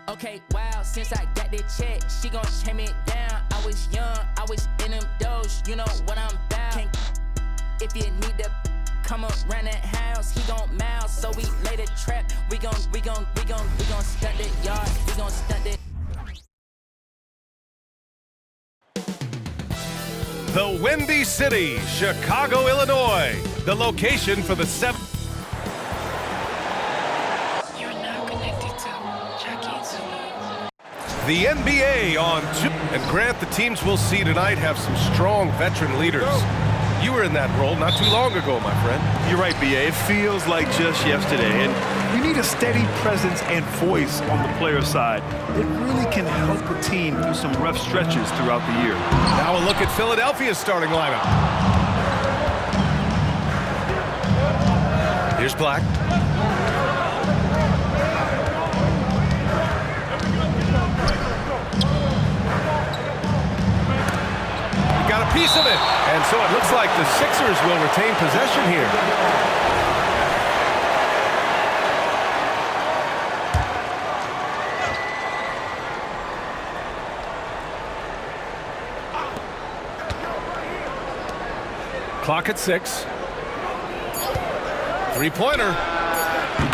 Okay, wow, since I got that check, she gon' trim it down. I was young, I was in them doors, you know what I'm about. If you need to come around that house, he gon' mouse. So we lay the trap, we gon' stunt it, yard, we gon' stunt it. The Windy City, Chicago, Illinois, the location for the 7th. The NBA on 2. And Grant, the teams we'll see tonight have some strong veteran leaders. You were in that role not too long ago, my friend. You're right, B.A. It feels like just yesterday. And you need a steady presence and voice on the player side. It really can help a team through some rough stretches throughout the year. Now a look at Philadelphia's starting lineup. Here's Black. Got a piece of it, and so it looks like the Sixers will retain possession here. Clock at 6. Three-pointer,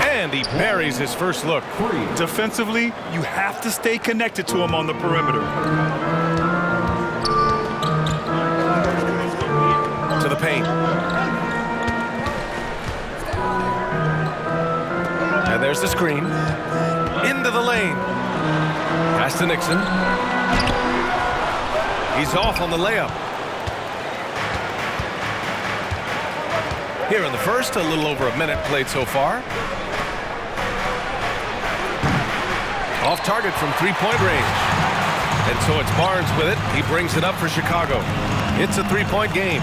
and he buries his first look. Defensively, you have to stay connected to him on the perimeter. To the paint. And there's the screen. Into the lane. Pass to Nixon. He's off on the layup. Here in the first, a little over a minute played so far. Off target from three-point range. And so it's Barnes with it. He brings it up for Chicago. It's a three-point game.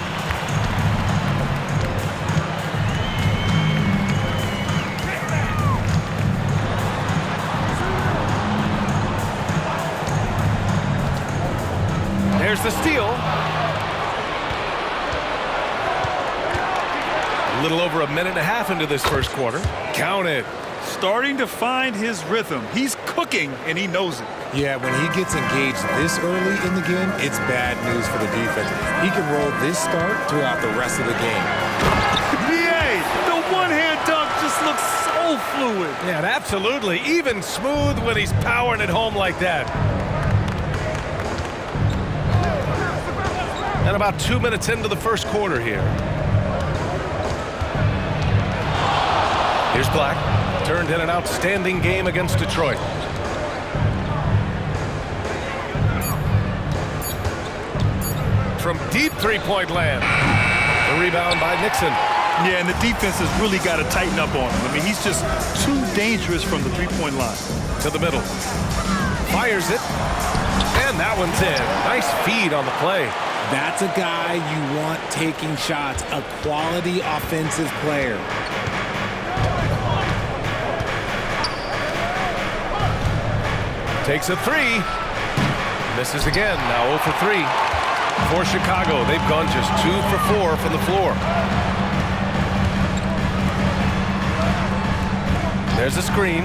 There's the steal. A little over a minute and a half into this first quarter. Count it. Starting to find his rhythm. He's cooking, and he knows it. Yeah, when he gets engaged this early in the game, it's bad news for the defense. He can roll this start throughout the rest of the game. BA, the one-hand dunk just looks so fluid. Yeah, absolutely. Even smooth when he's powering it home like that. And about 2 minutes into the first quarter here. Here's Black. Turned in an outstanding game against Detroit. From deep three-point land. The rebound by Nixon. Yeah, and the defense has really got to tighten up on him. I mean, he's just too dangerous from the three-point line. To the middle. Fires it. And that one's in. Nice feed on the play. That's a guy you want taking shots, a quality offensive player. Takes a three. Misses again. Now 0 for 3. For Chicago, they've gone just 2 for 4 from the floor. There's a screen.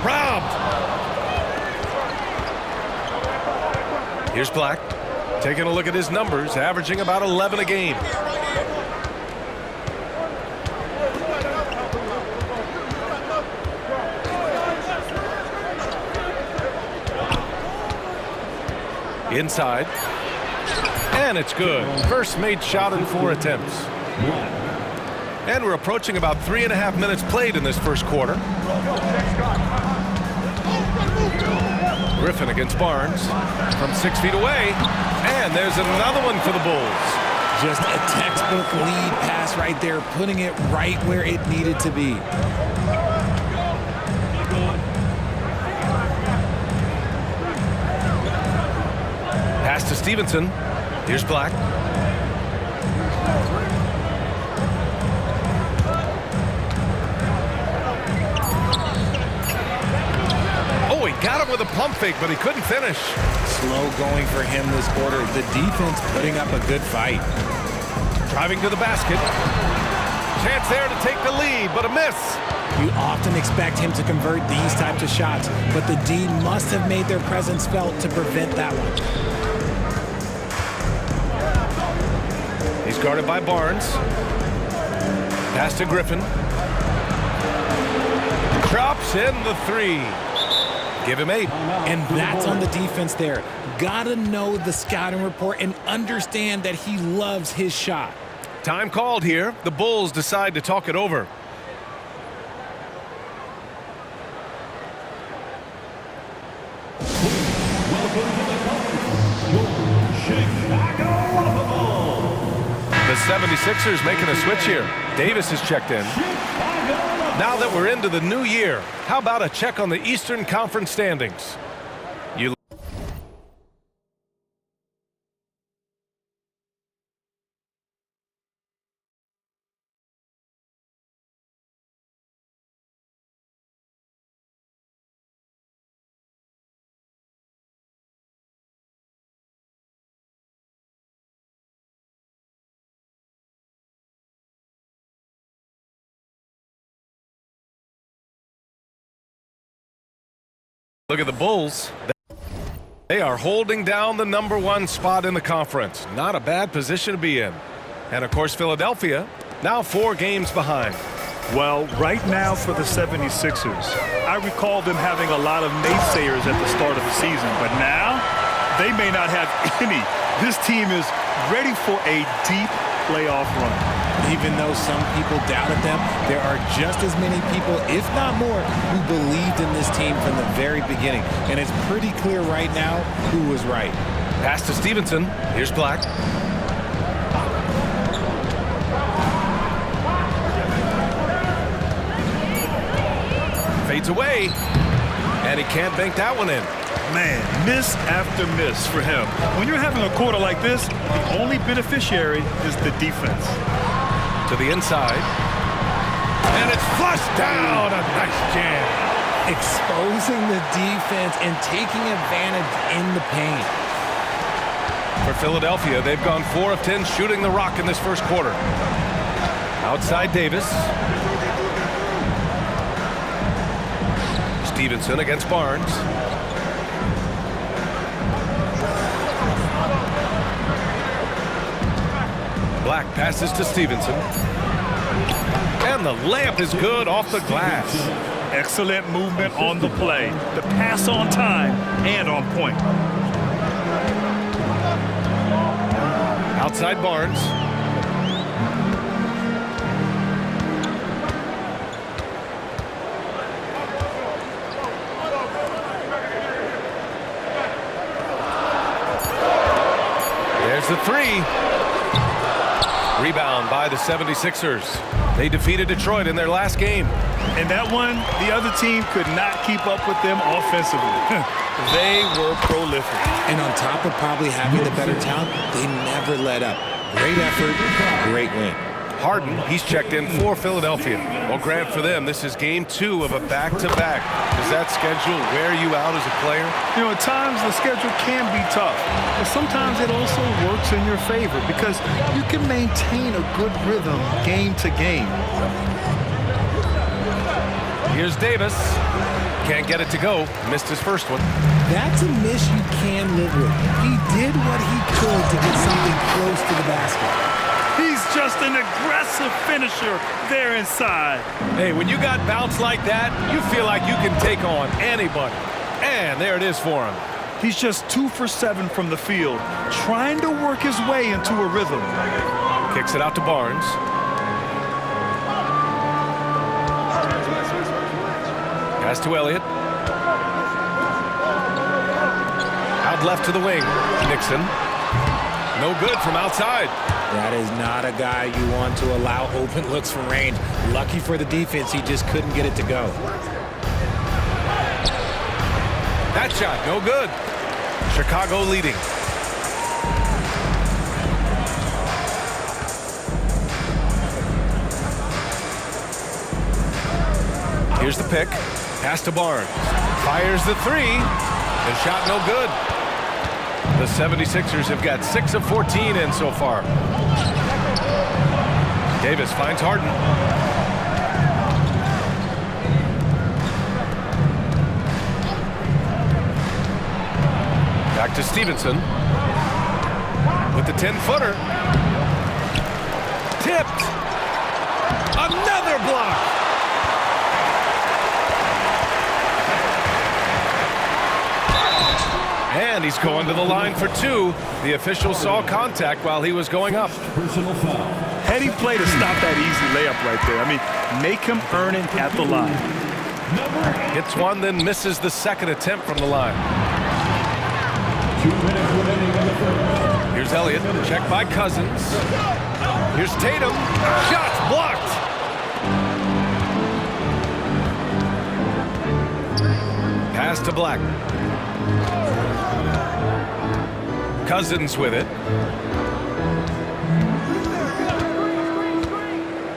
Robbed. Here's Black. Taking a look at his numbers, averaging about 11 a game. Inside. And it's good. First made shot in 4 attempts. And we're approaching about 3.5 minutes played in this first quarter. Griffin against Barnes from 6 feet away. And there's another one for the Bulls. Just a textbook lead pass right there, putting it right where it needed to be. Pass to Stevenson. Here's Black. Oh, he got him with a pump fake, but he couldn't finish. Slow going for him this quarter. The defense putting up a good fight. Driving to the basket. Chance there to take the lead, but a miss. You often expect him to convert these types of shots, but the D must have made their presence felt to prevent that one. He's guarded by Barnes. Pass to Griffin. Drops in the three. Give him 8. And that's on the defense there. Gotta know the scouting report and understand that he loves his shot. Time called here. The Bulls decide to talk it over. The 76ers making a switch here. Davis is checked in. Now that we're into the new year, how about a check on the Eastern Conference standings? Look at the Bulls. They are holding down the #1 spot in the conference. Not a bad position to be in. And, of course, Philadelphia now 4 games behind. Well, right now for the 76ers, I recall them having a lot of naysayers at the start of the season, but now they may not have any. This team is ready for a deep playoff run. Even though some people doubted them, there are just as many people, if not more, who believed in this team from the very beginning. And it's pretty clear right now who was right. Pass to Stevenson. Here's Black. Fades away. And he can't bank that one in. Man, miss after miss for him. When you're having a quarter like this, the only beneficiary is the defense. To the inside. And it's flushed down. A nice jam. Exposing the defense and taking advantage in the paint. For Philadelphia, they've gone 4 of 10 shooting the rock in this first quarter. Outside Davis. Stevenson against Barnes. Black passes to Stevenson. And the layup is good off the glass. Excellent movement on the play. The pass on time and on point. Outside Barnes. There's the three. Rebound by the 76ers. They defeated Detroit in their last game. And that one, the other team could not keep up with them offensively. They were prolific. And on top of probably having the better talent, they never let up. Great effort, great win. Harden, he's checked in for Philadelphia. Well, Grant, for them, this is game 2 of a back-to-back. Does that schedule wear you out as a player? You know, at times the schedule can be tough, but sometimes it also works in your favor because you can maintain a good rhythm game to game. Here's Davis. Can't get it to go. Missed his first one. That's a miss you can live with. He did what he could to get something close to the basket. He's just an aggressive finisher there inside. Hey, when you got bounce like that, you feel like you can take on anybody. And there it is for him. He's just 2 for 7 from the field, trying to work his way into a rhythm. Kicks it out to Barnes. Pass to Elliott. Out left to the wing. Nixon. No good from outside. That is not a guy you want to allow open looks from range. Lucky for the defense, he just couldn't get it to go. That shot, no good. Chicago leading. Here's the pick. Pass to Barnes. Fires the three. The shot no good. The 76ers have got 6 of 14 in so far. Davis finds Harden. Back to Stevenson. With the 10-footer. Tipped. Another block. And he's going to the line for two. The official saw contact while he was going up. Heady play to stop that easy layup right there. I mean, make him earn it at the line. Hits one, then misses the second attempt from the line. Here's Elliott, checked by Cousins. Here's Tatum, shots blocked. Pass to Black. Cousins with it.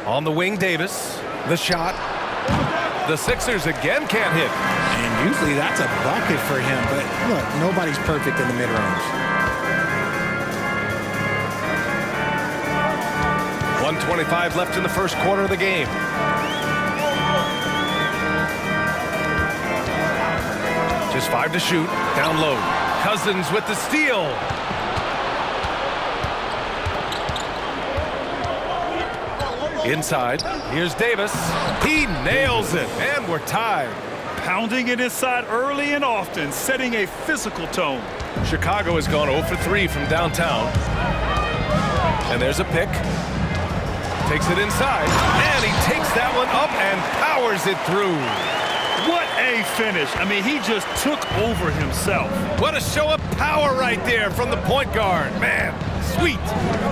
On the wing, Davis. The shot. The Sixers again can't hit. And usually that's a bucket for him, but look, nobody's perfect in the mid-range. 1:25 left in the first quarter of the game. Just 5 to shoot. Down low. Cousins with the steal. Inside. Here's Davis. He nails it. And we're tied. Pounding it inside early and often, setting a physical tone. Chicago has gone 0 for 3 from downtown. And there's a pick. Takes it inside. And he takes that one up and powers it through. What a finish. I mean, he just took over himself. What a show of power right there from the point guard. Man, sweet.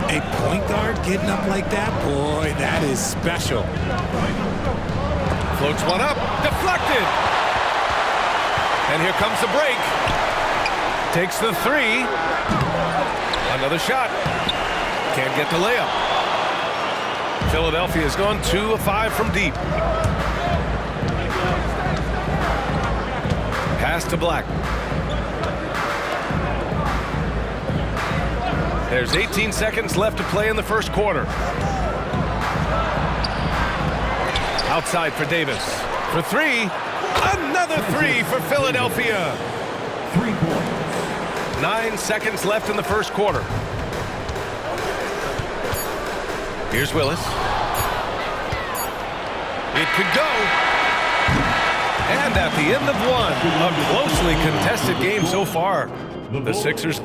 A point guard getting up like that? Boy, that is special. Floats one up. Deflected. And here comes the break. Takes the three. Another shot. Can't get the layup. Philadelphia has gone 2 of 5 from deep. Pass to Black. There's 18 seconds left to play in the first quarter. Outside for Davis. For three. Another three for Philadelphia. 3 points. 9 seconds left in the first quarter. Here's Willis. It could go. And at the end of one, a closely contested game so far. The Sixers.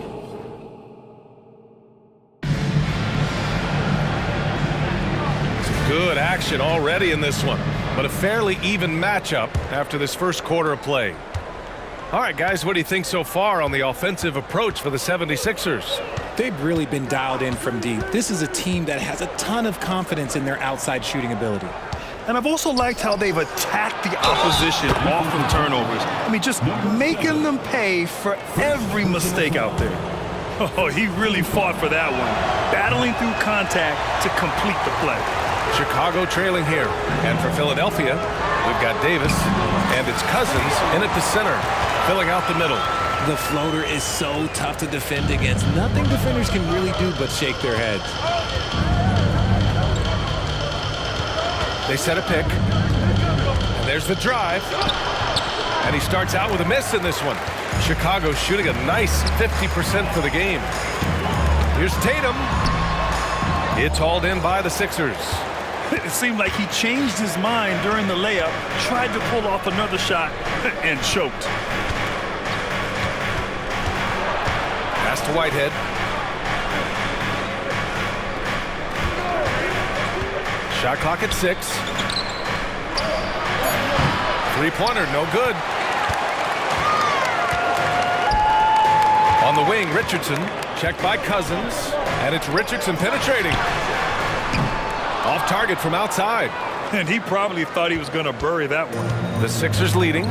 Some good action already in this one, but a fairly even matchup after this first quarter of play. All right, guys, what do you think so far on the offensive approach for the 76ers? They've really been dialed in from deep. This is a team that has a ton of confidence in their outside shooting ability. And I've also liked how they've attacked the opposition off from turnovers. I mean, just making them pay for every mistake out there. Oh, he really fought for that one. Battling through contact to complete the play. Chicago trailing here. And for Philadelphia, we've got Davis, and it's Cousins in at the center, filling out the middle. The floater is so tough to defend against. Nothing defenders can really do but shake their heads. They set a pick. And there's the drive. And he starts out with a miss in this one. Chicago shooting a nice 50% for the game. Here's Tatum. It's hauled in by the Sixers. It seemed like he changed his mind during the layup, tried to pull off another shot, and choked. Pass to Whitehead. Shot clock at 6. Three-pointer, no good. On the wing, Richardson, checked by Cousins, and it's Richardson penetrating. Off target from outside. And he probably thought he was going to bury that one. The Sixers leading.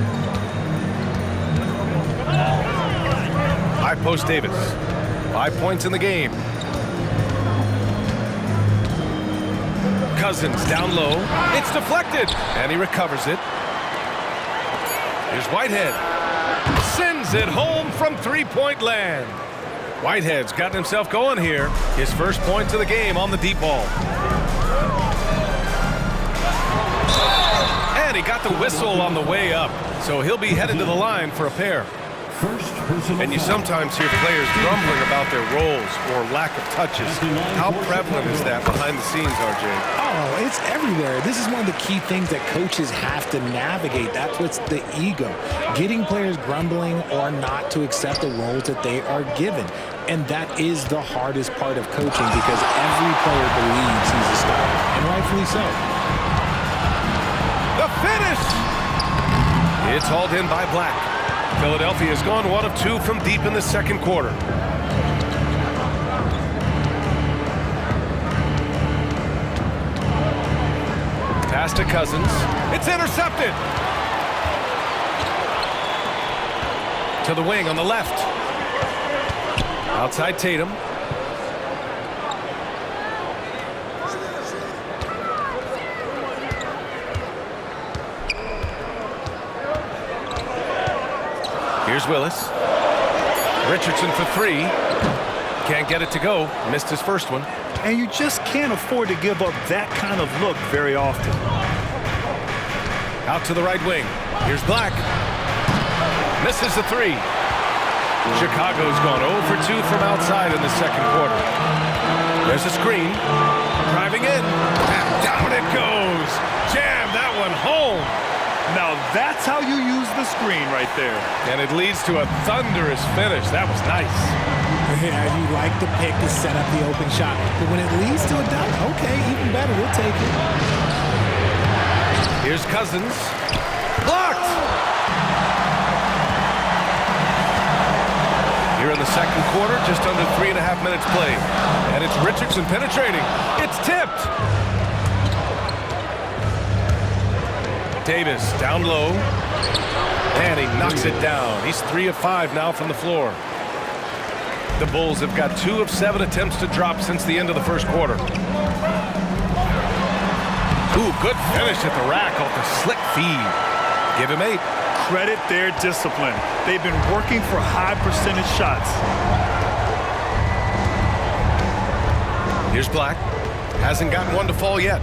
High post Davis. 5 points in the game. Cousins down low. It's deflected. And he recovers it. Here's Whitehead. Sends it home from three-point land. Whitehead's gotten himself going here. His first point to the game on the deep ball. And he got the whistle on the way up, so he'll be headed to the line for a pair. First personal And you foul. sometimes hear players grumbling about their roles or lack of touches. How prevalent is that behind the scenes, RJ? Oh, it's everywhere. This is one of the key things that coaches have to navigate. That's what's the ego. Getting players grumbling or not to accept the roles that they are given. And that is the hardest part of coaching because every player believes he's a star, and rightfully so. The finish! It's hauled in by Black. Philadelphia has gone 1 of 2 from deep in the second quarter. Pass to Cousins. It's intercepted. To the wing on the left. Outside Tatum. Here's Willis. Richardson for 3. Can't get it to go. Missed his first one. And you just can't afford to give up that kind of look very often. Out to the right wing. Here's Black. Misses the 3. Chicago's gone 0 for 2 from outside in the second quarter. There's a screen. Driving in. And down it goes. Jam that one home. Now that's how you use the screen right there. And it leads to a thunderous finish. That was nice. Yeah, you like the pick to set up the open shot. But when it leads to a dunk, okay, even better, we'll take it. Here's Cousins. Blocked! Here in the second quarter, just under 3.5 minutes played. And it's Richardson penetrating. It's tipped! Davis down low. And he knocks it down. He's 3 of 5 now from the floor. The Bulls have got 2 of 7 attempts to drop since the end of the first quarter. Ooh, good finish at the rack off the slick feed. Give him 8. Credit their discipline. They've been working for high percentage shots. Here's Black. Hasn't gotten one to fall yet.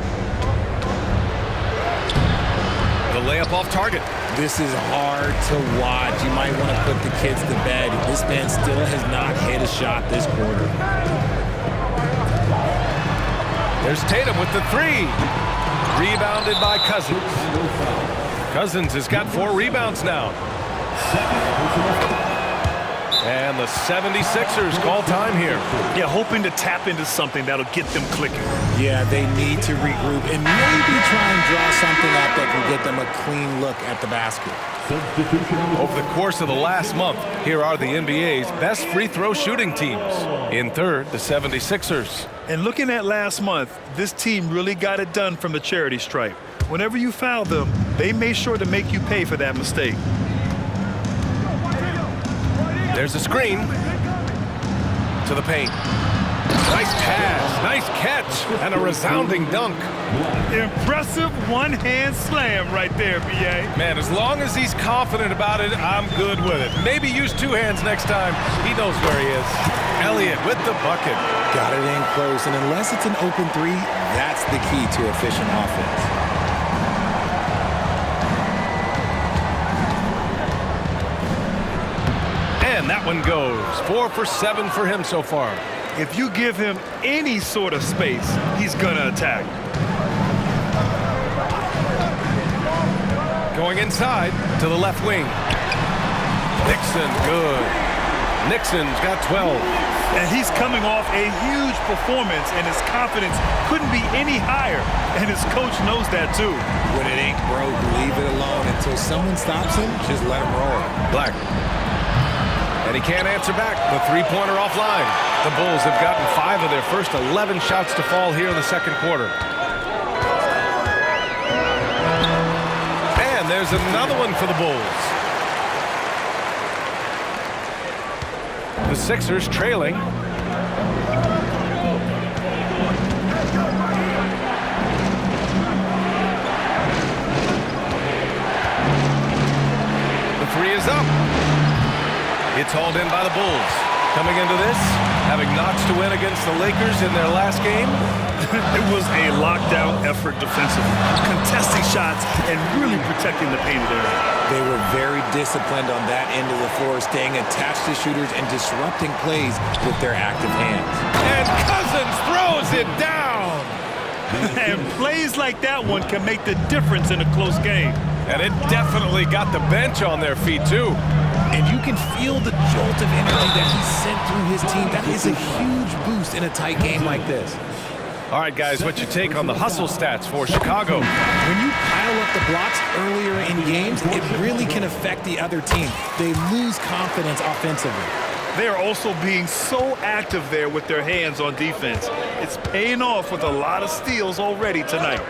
The layup off target. This is hard to watch. You might want to put the kids to bed. This man still has not hit a shot this quarter. There's Tatum with the 3. Rebounded by Cousins. Cousins has got 4 rebounds now. And the 76ers call time here. Yeah, hoping to tap into something that'll get them clicking. Yeah, they need to regroup and maybe try and draw something up that can get them a clean look at the basket. Over the course of the last month, here are the NBA's best free throw shooting teams. In third, the 76ers. And looking at last month, this team really got it done from the charity stripe. Whenever you foul them, they made sure to make you pay for that mistake. There's a screen. To the paint. Nice pass, nice catch, and a resounding dunk. Impressive one-hand slam right there, B.A. Man, as long as he's confident about it, I'm good with it. Maybe use 2 hands next time. He knows where he is. Elliott with the bucket. Got it in close, and unless it's an open 3, that's the key to efficient offense. And that one goes. 4 for 7 for him so far. If you give him any sort of space, he's gonna attack. Going inside to the left wing. Nixon, good. Nixon's got 12. And he's coming off a huge performance, and his confidence couldn't be any higher. And his coach knows that too. When it ain't broke, leave it alone. Until someone stops him, just let him roll. Black. And he can't answer back. The 3-pointer offline. The Bulls have gotten 5 of their first 11 shots to fall here in the second quarter. And there's another one for the Bulls. The Sixers trailing. The 3 is up. It's hauled in by the Bulls. Coming into this, having notched to win against the Lakers in their last game. It was a lockdown effort defensively, contesting shots and really protecting the painted area. They were very disciplined on that end of the floor, staying attached to shooters and disrupting plays with their active hands. And Cousins throws it down. And plays like that one can make the difference in a close game. And it definitely got the bench on their feet, too. And you can feel the jolt of energy that he sent through his team. That is a huge boost in a tight game like this. All right, guys, what's your take on the hustle stats for Chicago? When you pile up the blocks earlier in games, it really can affect the other team. They lose confidence offensively. They are also being so active there with their hands on defense. It's paying off with a lot of steals already tonight.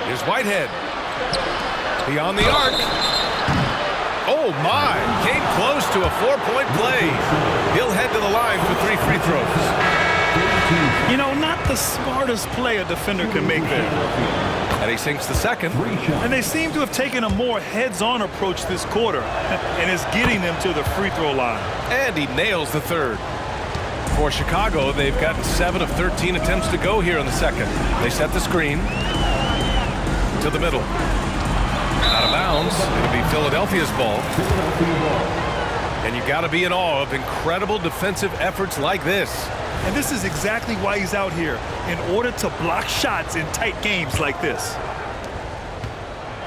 Here's Whitehead. Beyond the arc. Oh, my. Came close to a 4-point play. He'll head to the line for 3 free throws. You know, not the smartest play a defender can make there. And he sinks the second. And they seem to have taken a more heads-on approach this quarter, and is getting them to the free throw line. And he nails the third. For Chicago, they've gotten 7 of 13 attempts to go here in the second. They set the screen to the middle. Out of bounds. It'll be Philadelphia's ball. And you got to be in awe of incredible defensive efforts like this. And this is exactly why he's out here, in order to block shots in tight games like this.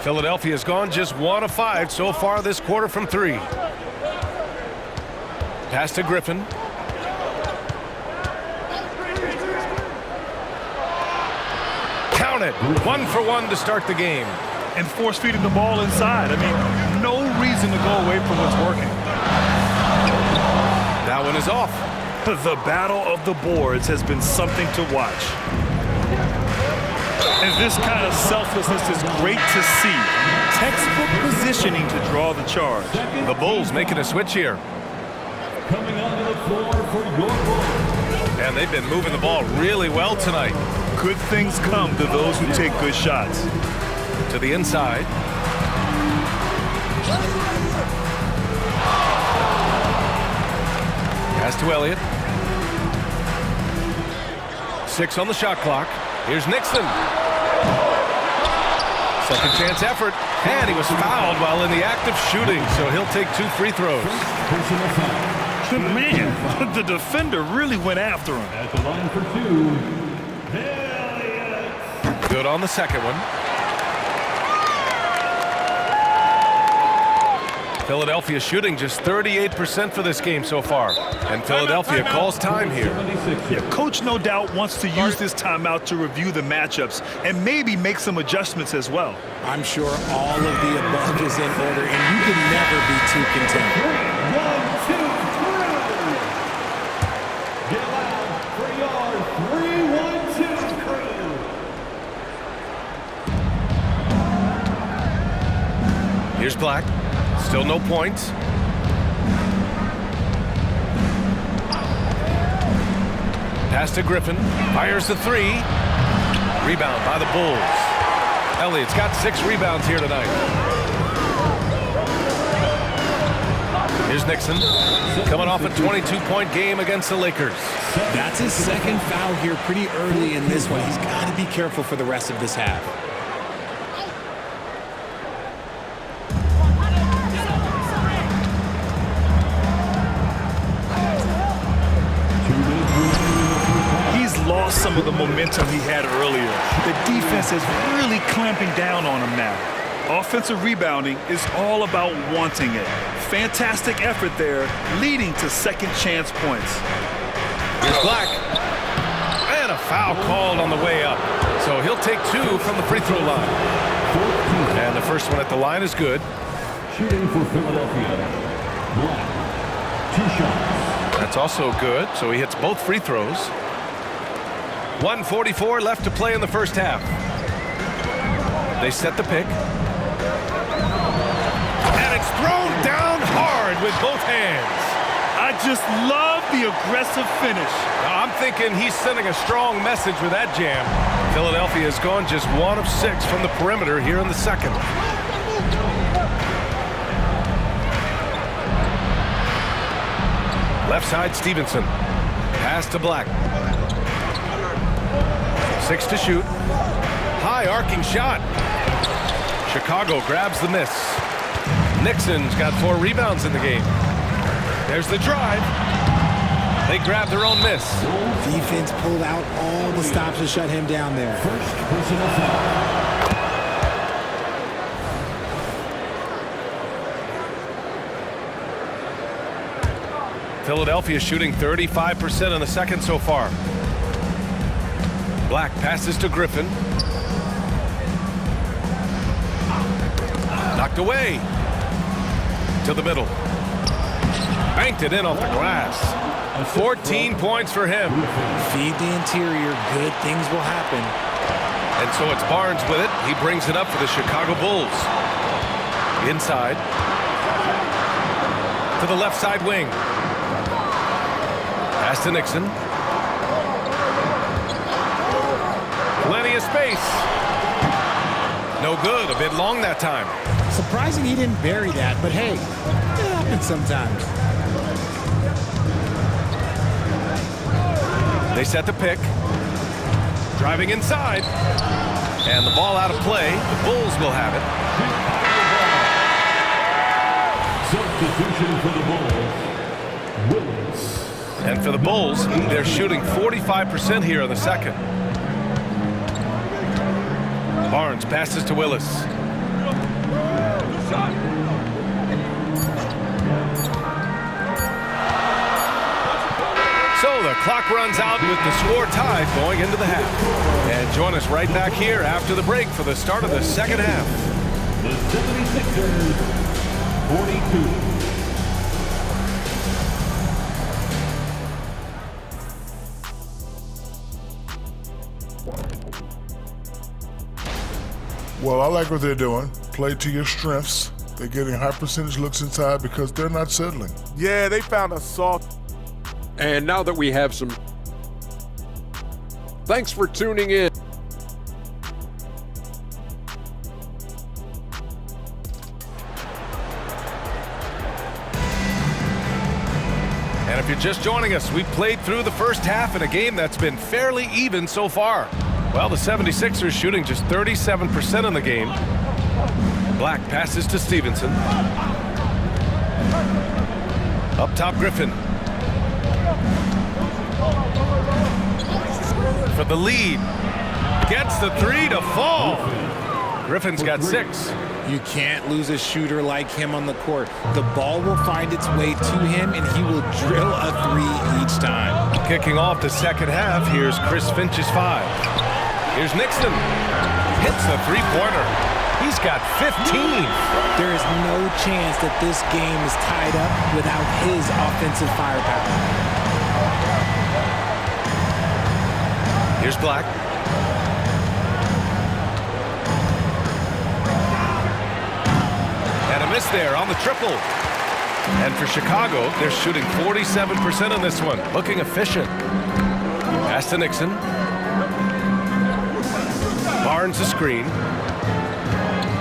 Philadelphia's gone just 1 of 5 so far this quarter from 3. Pass to Griffin. Count it. 1 for 1 to start the game. And force feeding the ball inside. I mean, no reason to go away from what's working. That one is off. The battle of the boards has been something to watch. And this kind of selflessness is great to see. Textbook positioning to draw the charge. The Bulls making a switch here. Coming onto the floor for your Bulls. And they've been moving the ball really well tonight. Good things come to those who take good shots. To the inside. Pass to Elliott. 6 on the shot clock. Here's Nixon. Second chance effort. And he was fouled while in the act of shooting, so he'll take 2 free throws. Man, the defender really went after him. At the line for 2, Elliott. Good on the second one. Philadelphia shooting just 38% for this game so far. And Philadelphia calls time here. Yeah, Coach no doubt wants to use this timeout to review the matchups and maybe make some adjustments as well. I'm sure all of the above is in order, and you can never be too content. 1, 2, 3. Get loud for your 3, 1, 2, 3. Here's Black. Still no points. Pass to Griffin. Fires the 3. Rebound by the Bulls. Elliott's got 6 rebounds here tonight. Here's Nixon. Coming off a 22-point game against the Lakers. That's his second foul here pretty early in this one. He's got to be careful for the rest of this half. Lost some of the momentum he had earlier. The defense is really clamping down on him now. Offensive rebounding is all about wanting it. Fantastic effort there, leading to second chance points. Here's Black. And a foul called on the way up. So he'll take 2 from the free throw line. And the first one at the line is good. Shooting for Philadelphia. Black. 2 shots. That's also good. So he hits both free throws. 1:44 left to play in the first half. They set the pick. And it's thrown down hard with both hands. I just love the aggressive finish. Now, I'm thinking he's sending a strong message with that jam. Philadelphia has gone just 1 of 6 from the perimeter here in the second. Left side, Stevenson. Pass to Black. 6 to shoot. High arcing shot. Chicago grabs the miss. Nixon's got 4 rebounds in the game. There's the drive. They grab their own miss. Defense pulled out all the stops to shut him down there. First personal foul. Philadelphia shooting 35% in the second so far. Black passes to Griffin. Knocked away. To the middle. Banked it in off the glass. 14 points for him. Feed the interior. Good things will happen. And so it's Barnes with it. He brings it up for the Chicago Bulls. Inside. To the left side wing. Pass to Nixon. Plenty of space. No good. A bit long that time. Surprising he didn't bury that, but hey, it happens sometimes. They set the pick. Driving inside. And the ball out of play. The Bulls will have it. Substitution for the Bulls. Willis. And for the Bulls, they're shooting 45% here in the second. Barnes passes to Willis. So the clock runs out with the score tied going into the half. And join us right back here after the break for the start of the second half. The 76ers, 42. Well, I like what they're doing. Play to your strengths. They're getting high percentage looks inside because they're not settling. Yeah, they found a soft. And now that we have some... Thanks for tuning in. And if you're just joining us, we played through the first half in a game that's been fairly even so far. Well, the 76ers shooting just 37% in the game. Black passes to Stevenson. Up top, Griffin. For the lead. Gets the 3 to fall. Griffin's got 6. You can't lose a shooter like him on the court. The ball will find its way to him, and he will drill a 3 each time. Kicking off the second half, here's Chris Finch's 5. Here's Nixon. Hits the three-pointer. He's got 15. There is no chance that this game is tied up without his offensive firepower. Here's Black. And a miss there on the triple. And for Chicago, they're shooting 47% on this one. Looking efficient. Pass to Nixon. Barnes the screen.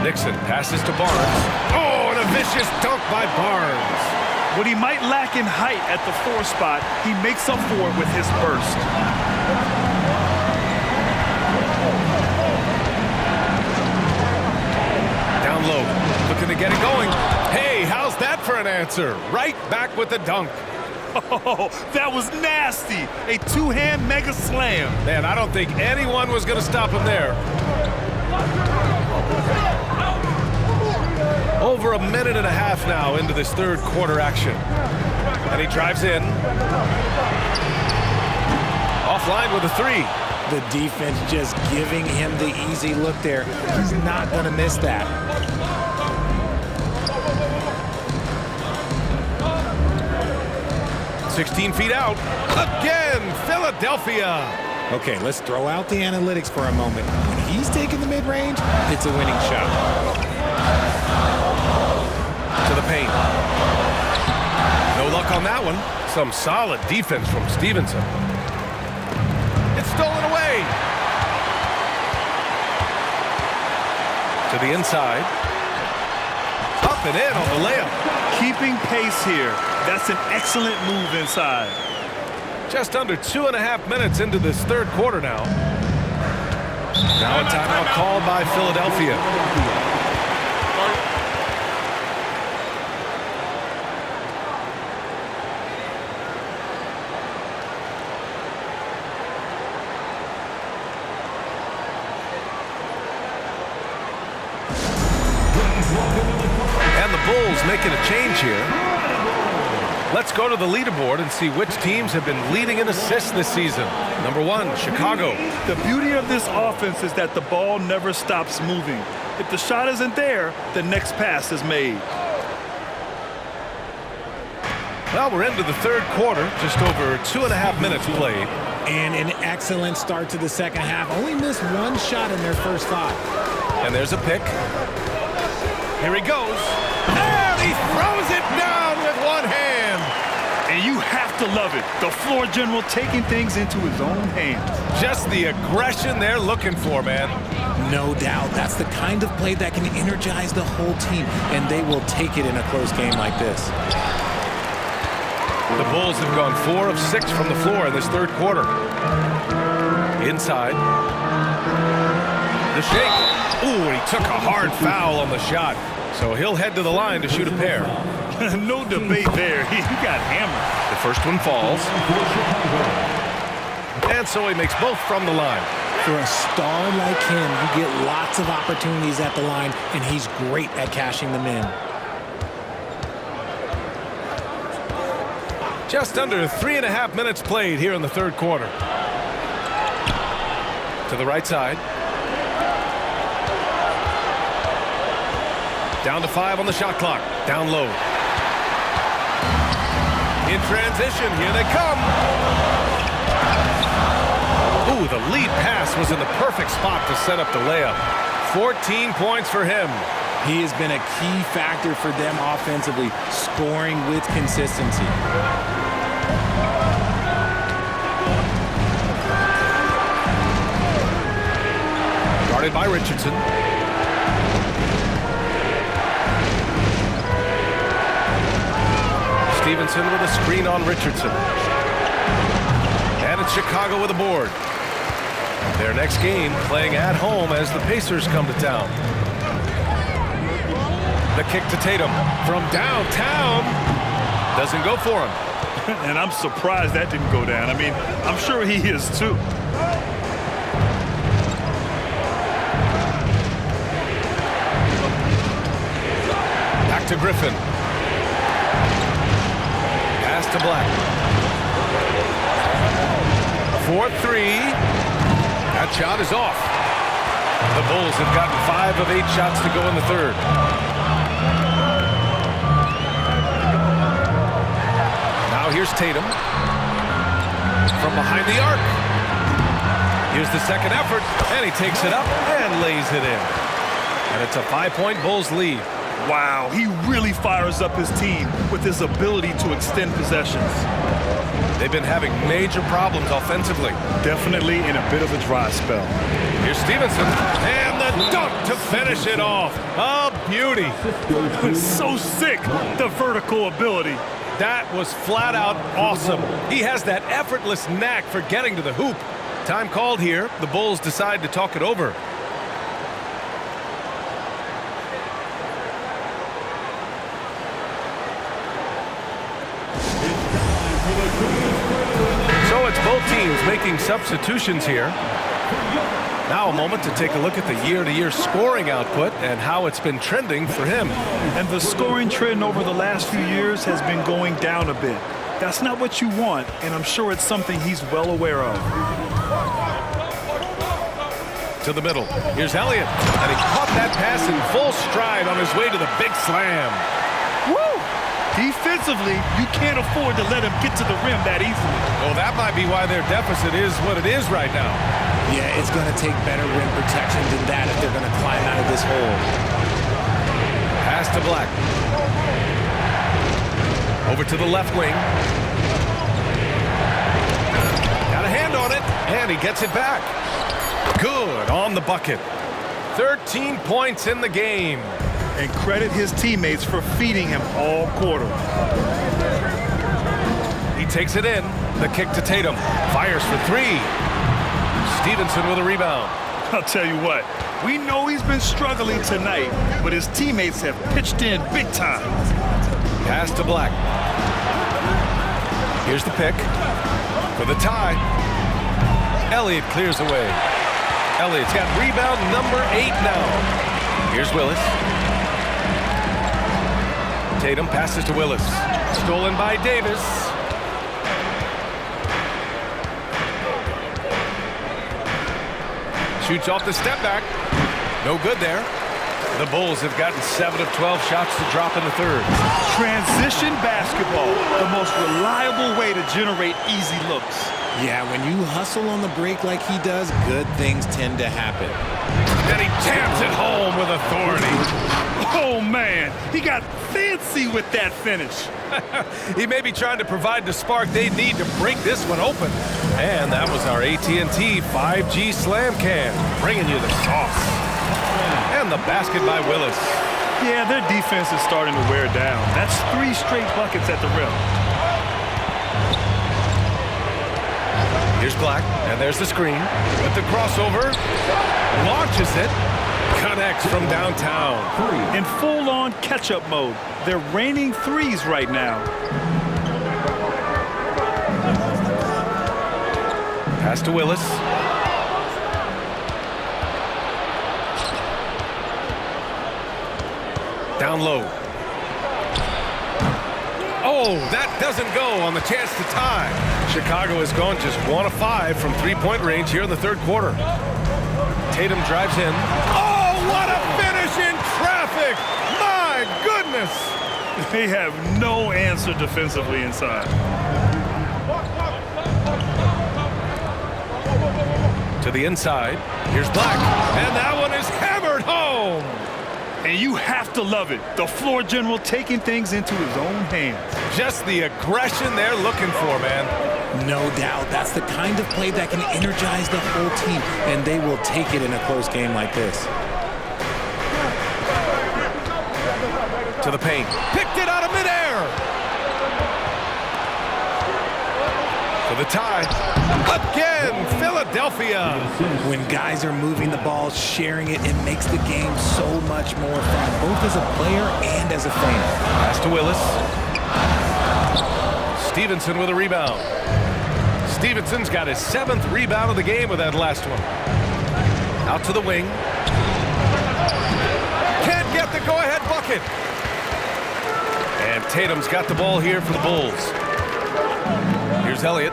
Nixon passes to Barnes. Oh, and a vicious dunk by Barnes. What he might lack in height at the 4 spot, he makes up for it with his burst. Down low, looking to get it going. Hey, how's that for an answer? Right back with the dunk. Oh, that was nasty. A 2-hand mega slam. Man, I don't think anyone was going to stop him there. Over a minute and a half now into this third quarter action. And he drives in. Offline with a 3. The defense just giving him the easy look there. He's not going to miss that. $16 feet out. Again, Philadelphia. Okay, let's throw out the analytics for a moment. When he's taking the mid-range, it's a winning shot. To the paint. No luck on that one. Some solid defense from Stevenson. It's stolen away. To the inside. Up and in on the layup. Keeping pace here. That's an excellent move inside. Just under 2.5 minutes into this third quarter now. Now a timeout called by Philadelphia. And the Bulls making a change here. Let's go to the leaderboard and see which teams have been leading in assists this season. Number 1, Chicago. The beauty of this offense is that the ball never stops moving. If the shot isn't there, the next pass is made. Well, we're into the third quarter, just over 2.5 minutes played. And an excellent start to the second half. Only missed one shot in their first 5. And there's a pick. Here he goes. And he throws it down with one hand. And you have to love it. The floor general taking things into his own hands. Just the aggression they're looking for, man. No doubt. That's the kind of play that can energize the whole team, and they will take it in a close game like this. The Bulls have gone 4 of 6 from the floor in this third quarter. Inside. The shake. Ooh, and he took a hard foul on the shot. So he'll head to the line to shoot a pair. No debate there. He got hammered. The first one falls. And so he makes both from the line. For a star like him, you get lots of opportunities at the line, and he's great at cashing them in. Just under 3.5 minutes played here in the third quarter. To the right side. Down to 5 on the shot clock. Down low. In transition, here they come. Ooh, the lead pass was in the perfect spot to set up the layup. 14 points for him. He has been a key factor for them offensively, scoring with consistency. Guarded by Richardson. Stevenson with a screen on Richardson. And it's Chicago with a board. Their next game playing at home as the Pacers come to town. The kick to Tatum from downtown. Doesn't go for him. And I'm surprised that didn't go down. I mean, I'm sure he is too. Back to Griffin. Pass to Black. 4-3. That shot is off. The Bulls have gotten 5 of 8 shots to go in the third. Now here's Tatum. From behind the arc. Here's the second effort, and he takes it up and lays it in. And it's a 5-point Bulls lead. Wow, he really fires up his team with his ability to extend possessions. They've been having major problems offensively. Definitely in a bit of a dry spell. Here's Stevenson, and the dunk to finish it off. A beauty. So sick, the vertical ability. That was flat out awesome. He has that effortless knack for getting to the hoop. Time called here. The Bulls decide to talk it over. So it's both teams making substitutions here. Now a moment to take a look at the year-to-year scoring output and how it's been trending for him. And the scoring trend over the last few years has been going down a bit. That's not what you want, and I'm sure it's something he's well aware of. To the middle. Here's Elliott, and he caught that pass in full stride on his way to the big slam. Woo! Defensively, you can't afford to let him get to the rim that easily. Well, that might be why their deficit is what it is right now. Yeah, it's going to take better rim protection than that if they're going to climb out of this hole. Pass to Black. Over to the left wing. Got a hand on it, and he gets it back. Good on the bucket. 13 points in the game. And credit his teammates for feeding him all quarter. takes it in. The kick to Tatum. Fires for three. Stevenson with a rebound. I'll tell you what, we know he's been struggling tonight, but his teammates have pitched in big time. Pass to Black. Here's the pick for the tie. Elliott clears away. Elliott's got rebound number 8 now. Here's Willis. Tatum passes to Willis. Stolen by Davis. Shoots off the step back. No good there. The Bulls have gotten 7 of 12 shots to drop in the third. Transition basketball, the most reliable way to generate easy looks. Yeah, when you hustle on the break like he does, good things tend to happen. And he jams it home with authority. Oh, man, he got fancy with that finish. He may be trying to provide the spark they need to break this one open. And that was our AT&T 5G Slam Can, bringing you the sauce. And the basket by Willis. Yeah, their defense is starting to wear down. That's 3 straight buckets at the rim. Here's Black, and there's the screen. With the crossover, launches it, connects from downtown. In full-on catch-up mode. They're raining threes right now. Pass to Willis. Down low. Oh, that doesn't go on the chance to tie. Chicago has gone just 1 of 5 from three-point range here in the third quarter. Tatum drives in. Oh, what a finish in traffic! My goodness! They have no answer defensively inside. To the inside. Here's Black. And that one is hammered home. And you have to love it. The floor general taking things into his own hands. Just the aggression they're looking for, man. No doubt. That's the kind of play that can energize the whole team, and they will take it in a close game like this. To the paint. Picked it out of midair. For the tie. Again, Philadelphia. When guys are moving the ball, sharing it, it makes the game so much more fun, both as a player and as a fan. Pass to Willis. Stevenson with a rebound. Stevenson's got his 7th rebound of the game with that last one. Out to the wing. Can't get the go-ahead bucket. And Tatum's got the ball here for the Bulls. Here's Elliott.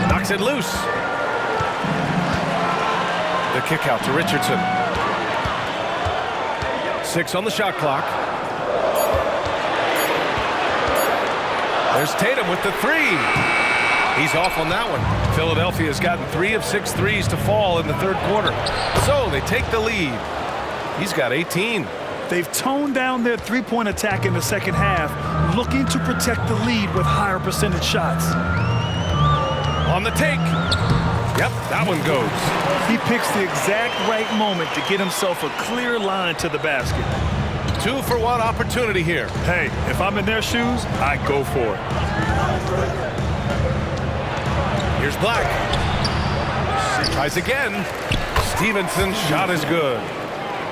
Knocks it loose. The kick out to Richardson. 6 on the shot clock. There's Tatum with the 3. He's off on that one. Philadelphia's gotten 3 of 6 threes to fall in the third quarter. So they take the lead. He's got 18. They've toned down their three-point attack in the second half, looking to protect the lead with higher percentage shots. On the take. Yep, that one goes. He picks the exact right moment to get himself a clear line to the basket. 2-for-1 opportunity here. Hey, if I'm in their shoes, I go for it. Here's Black. Tries again. Stevenson's shot is good.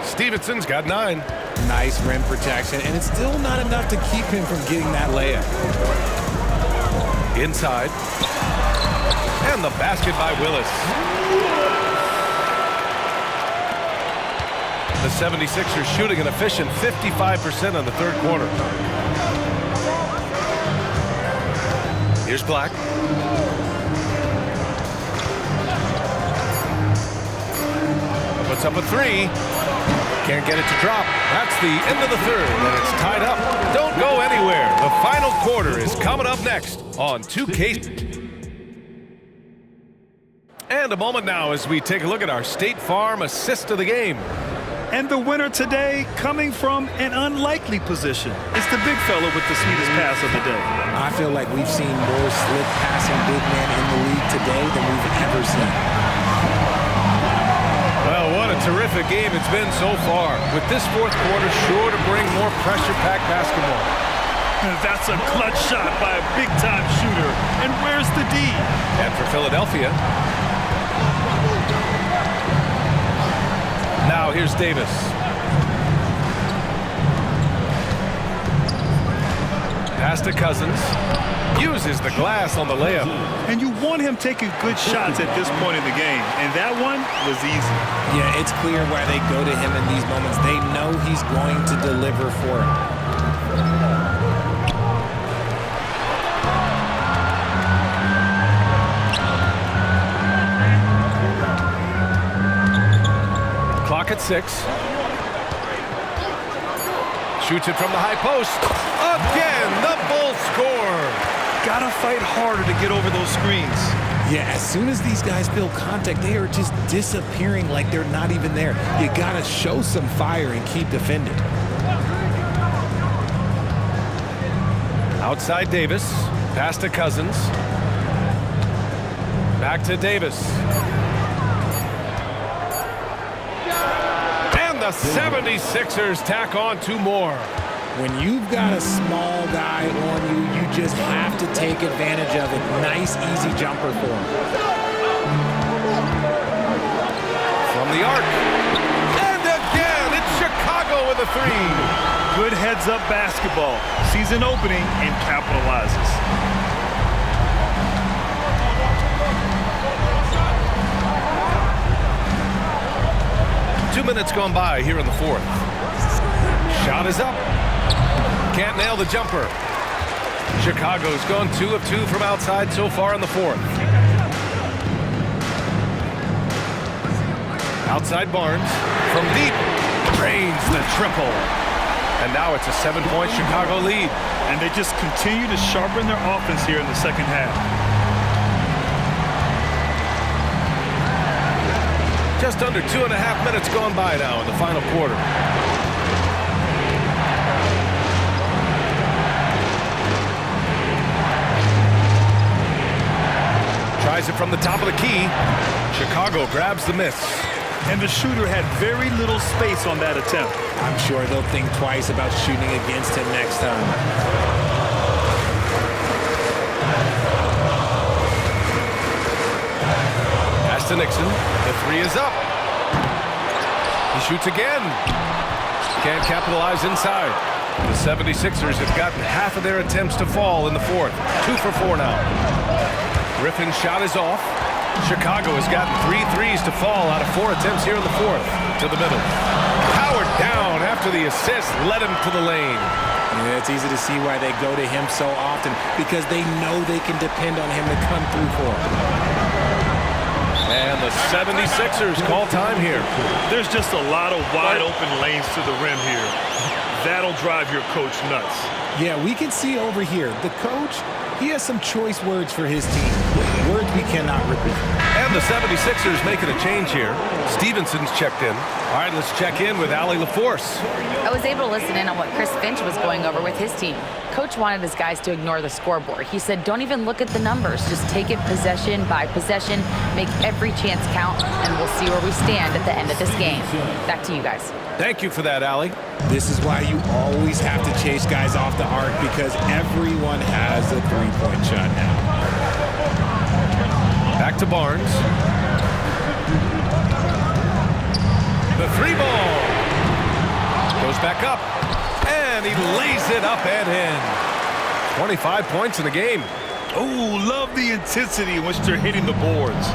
Stevenson's got 9. Nice rim protection, and it's still not enough to keep him from getting that layup. Inside. And the basket by Willis. The 76ers shooting an efficient 55% in the third quarter. Here's Black. Puts up a 3. Can't get it to drop. That's the end of the third, and it's tied up. Don't go anywhere. The final quarter is coming up next on 2K. And a moment now as we take a look at our State Farm assist of the game. And the winner today coming from an unlikely position. It's the big fella with the sweetest pass of the day. I feel like we've seen more slick passing big men in the league today than we've ever seen. Well, what a terrific game it's been so far, with this fourth quarter sure to bring more pressure-packed basketball. That's a clutch shot by a big-time shooter. And where's the D? And for Philadelphia. Now here's Davis. Pass to Cousins. Uses the glass on the layup. And you want him taking good shots at this point in the game. And that one was easy. Yeah, it's clear why they go to him in these moments. They know he's going to deliver for him. Clock at 6. Shoots it from the high post. Again, the Bulls score. Gotta fight harder to get over those screens. Yeah, as soon as these guys feel contact, they are just disappearing like they're not even there. You gotta show some fire and keep defending. Outside Davis. Pass to Cousins. Back to Davis. And the 76ers tack on 2 more. When you've got a small guy on you, you just have to take advantage of it. Nice, easy jumper for him. From the arc. And again, it's Chicago with a 3. Good heads-up basketball. Sees an opening and capitalizes. Two minutes gone by here in the 4th. Shot is up. Can't nail the jumper. Chicago's gone 2 of 2 from outside so far in the 4th. Outside Barnes from deep. Drains the triple. And now it's a 7-point Chicago lead. And they just continue to sharpen their offense here in the second half. Just under 2.5 minutes gone by now in the final quarter. Tries it from the top of the key. Chicago grabs the miss. And the shooter had very little space on that attempt. I'm sure they'll think twice about shooting against him next time. Pass to Nixon. The 3 is up. He shoots again. Can't capitalize inside. The 76ers have gotten half of their attempts to fall in the 4th. 2 for 4 now. Griffin's shot is off. Chicago has gotten 3 threes to fall out of 4 attempts here in the 4th. To the middle. Howard down after the assist led him to the lane. Yeah, it's easy to see why they go to him so often, because they know they can depend on him to come through for them. And the 76ers call time here. There's just a lot of wide open lanes to the rim here. That'll drive your coach nuts. Yeah, we can see over here, the coach, he has some choice words for his team. Words we cannot repeat. And the 76ers making a change here. Stevenson's checked in. All right, let's check in with Allie LaForce. I was able to listen in on what Chris Finch was going over with his team. Coach wanted his guys to ignore the scoreboard. He said, don't even look at the numbers. Just take it possession by possession, make every chance count, and we'll see where we stand at the end of this game. Back to you guys. Thank you for that, Allie. This is why you always have to chase guys off the arc, because everyone has a three-point shot now. Back to Barnes. The 3 ball. Goes back up. And he lays it up and in. 25 points in the game. Oh, love the intensity in which they're hitting the boards.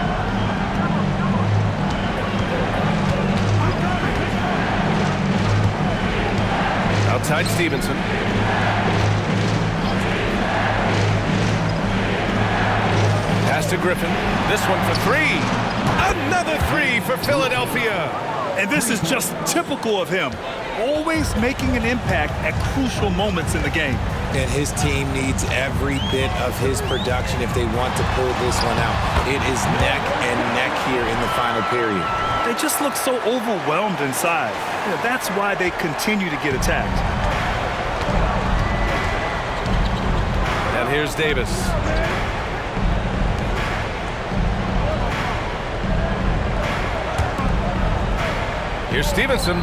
Outside Stevenson. Pass to Griffin. This one for 3. Another 3 for Philadelphia. And this is just typical of him. Always making an impact at crucial moments in the game. And his team needs every bit of his production if they want to pull this one out. It is neck and neck here in the final period. They just look so overwhelmed inside. Yeah, that's why they continue to get attacked. And here's Davis. Here's Stevenson.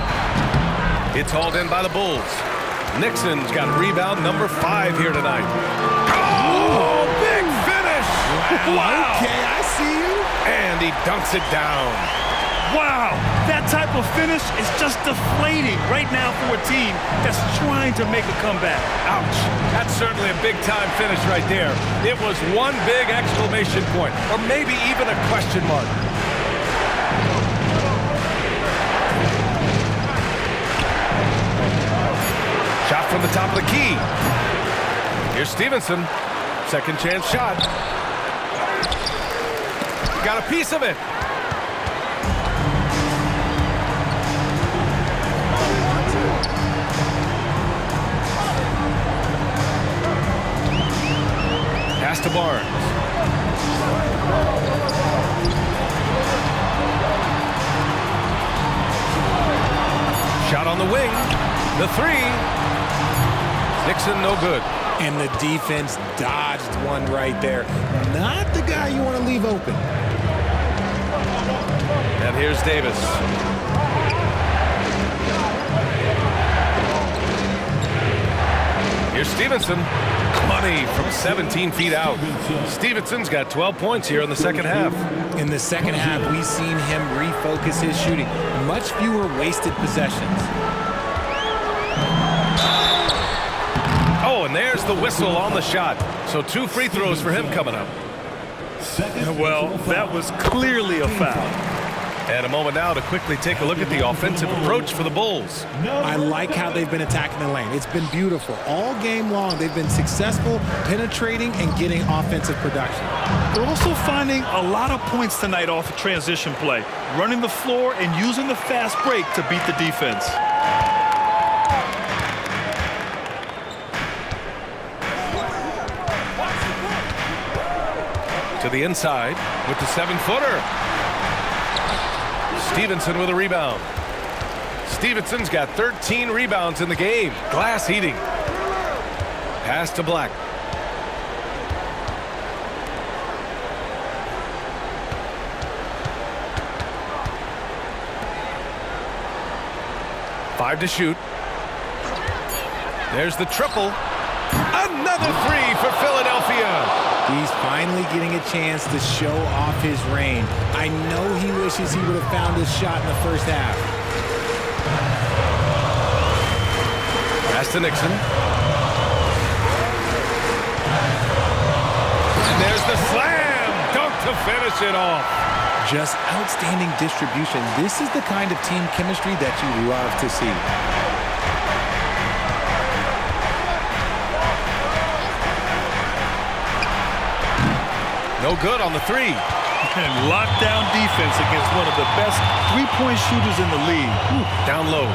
It's hauled in by the Bulls. Nixon's got rebound number 5 here tonight. Oh, big finish! Wow. Okay, I see you. And he dunks it down. Wow, that type of finish is just deflating right now for a team that's trying to make a comeback. Ouch. That's certainly a big-time finish right there. It was one big exclamation point, or maybe even a question mark. Shot from the top of the key. Here's Stevenson. Second chance shot. Got a piece of it. Pass to Barnes. Shot on the wing. The 3. Nixon, no good. And the defense dodged one right there. Not the guy you want to leave open. And here's Davis. Here's Stevenson. Money from 17 feet out. Stevenson's got 12 points here in the second half. In the second half, we've seen him refocus his shooting. Much fewer wasted possessions. Oh, and there's the whistle on the shot. So 2 free throws for him coming up. Well, that was clearly a foul. And a moment now to quickly take a look at the offensive approach for the Bulls. I like how they've been attacking the lane. It's been beautiful. All game long, they've been successful penetrating and getting offensive production. They're also finding a lot of points tonight off of transition play, running the floor and using the fast break to beat the defense. To the inside with the 7-footer. Stevenson with a rebound. Stevenson's got 13 rebounds in the game. Glass heating. Pass to Black. Five to shoot. There's the triple. Another 3 for Philadelphia. He's finally getting a chance to show off his range. I know he wishes he would have found his shot in the first half. Pass to Nixon. And there's the slam dunk to finish it off. Just outstanding distribution. This is the kind of team chemistry that you love to see. No good on the 3. And lockdown defense against one of the best three-point shooters in the league. Ooh, down low.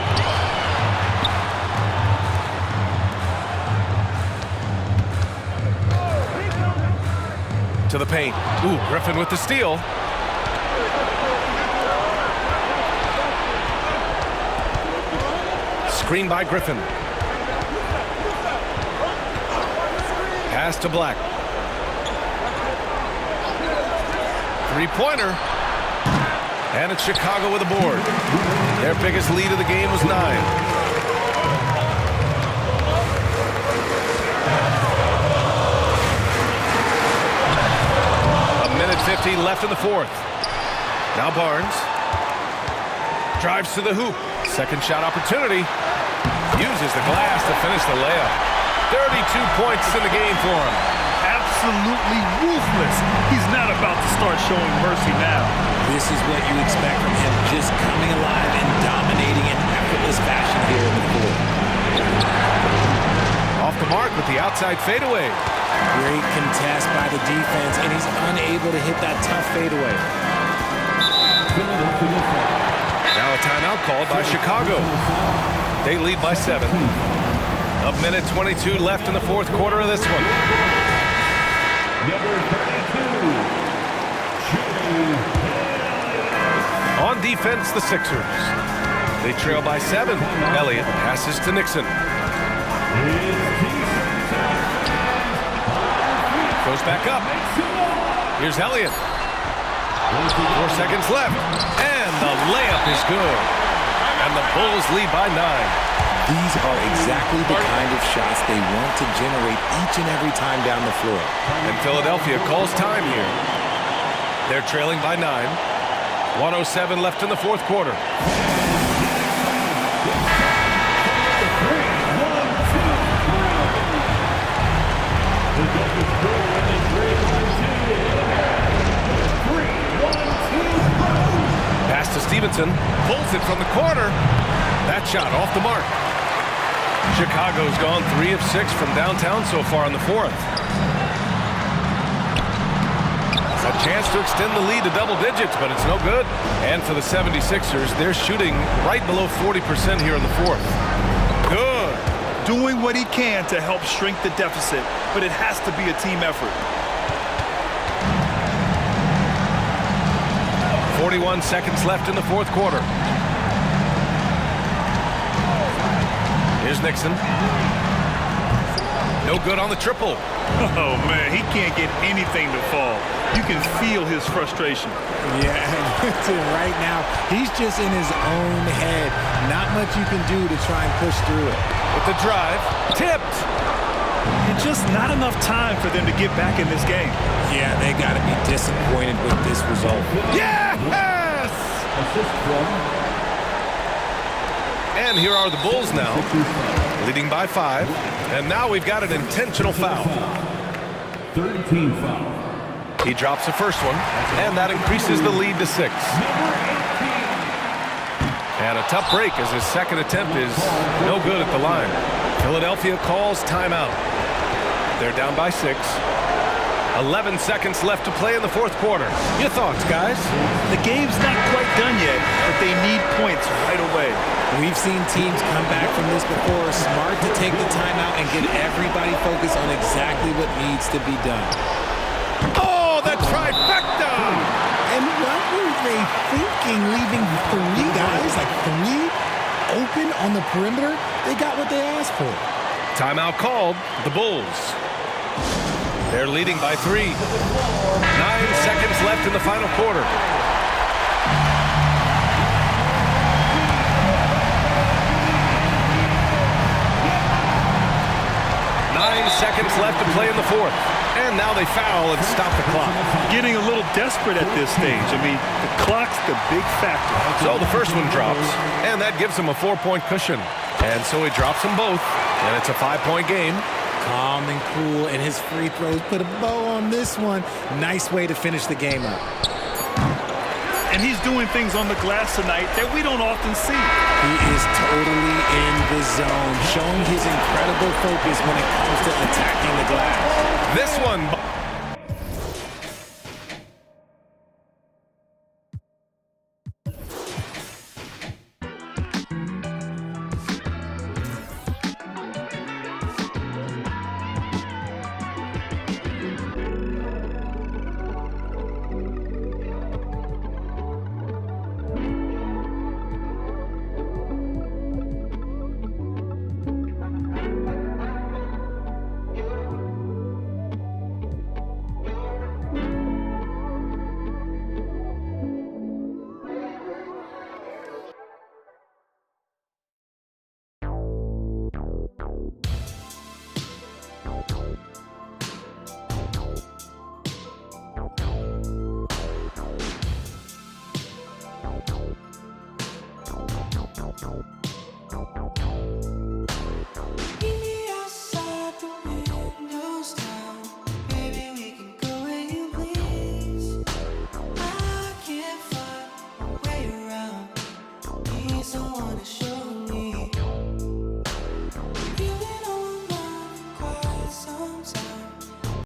To the paint. Ooh, Griffin with the steal. Screen by Griffin. Pass to Black. Three-pointer. And it's Chicago with a board. Their biggest lead of the game was 9. A minute 15 left in the 4th. Now Barnes. Drives to the hoop. Second shot opportunity. Uses the glass to finish the layup. 32 points in the game for him. Absolutely ruthless. He's not about to start showing mercy now. This is what you expect from him, just coming alive and dominating in effortless fashion here in the court. Off the mark with the outside fadeaway. Great contest by the defense, and he's unable to hit that tough fadeaway. Now a timeout called by Chicago. They lead by 7. A minute 22 left in the 4th quarter of this one. Number 32. On defense, the Sixers. They trail by 7. Elliott passes to Nixon. Goes back up. Here's Elliott. 4 seconds left. And the layup is good. And the Bulls lead by 9. These are exactly the kind of shots they want to generate each and every time down the floor. And Philadelphia calls time here. They're trailing by 9. 1:07 left in the fourth quarter. Pass to Stevenson. Pulls it from the corner. That shot off the mark. Chicago's gone 3 of 6 from downtown so far in the fourth. A chance to extend the lead to double digits, but it's no good. And for the 76ers, they're shooting right below 40% here in the fourth. Good. Doing what he can to help shrink the deficit, but it has to be a team effort. 41 seconds left in the fourth quarter. Here's Nixon. No good on the triple. Oh, man, he can't get anything to fall. You can feel his frustration. Yeah, and right now, he's just in his own head. Not much you can do to try and push through it. With the drive, tipped. And just not enough time for them to get back in this game. Yeah, they got to be disappointed with this result. Yes! And here are the Bulls now, leading by 5. And now we've got an intentional foul. 13 foul. He drops the first one, and that increases the lead to 6. And a tough break as his second attempt is no good at the line. Philadelphia calls timeout. They're down by 6. 11 seconds left to play in the fourth quarter. Your thoughts, guys? The game's not quite done yet, but they need points right away. We've seen teams come back from this before. Smart to take the timeout and get everybody focused on exactly what needs to be done. Oh, the trifecta! And what were they thinking, leaving 3 guys, like 3, open on the perimeter? They got what they asked for. Timeout called. The Bulls. They're leading by 3. 9 seconds left in the final quarter. 9 seconds left to play in the fourth. And now they foul and stop the clock. Getting a little desperate at this stage. I mean, the clock's the big factor. So the first one drops, and that gives him a 4-point cushion. And so he drops them both, and it's a 5-point game. Calm and cool, and his free throws put a bow on this one. Nice way to finish the game up. And he's doing things on the glass tonight that we don't often see. He is totally in the zone, showing his incredible focus when it comes to attacking the glass. This one.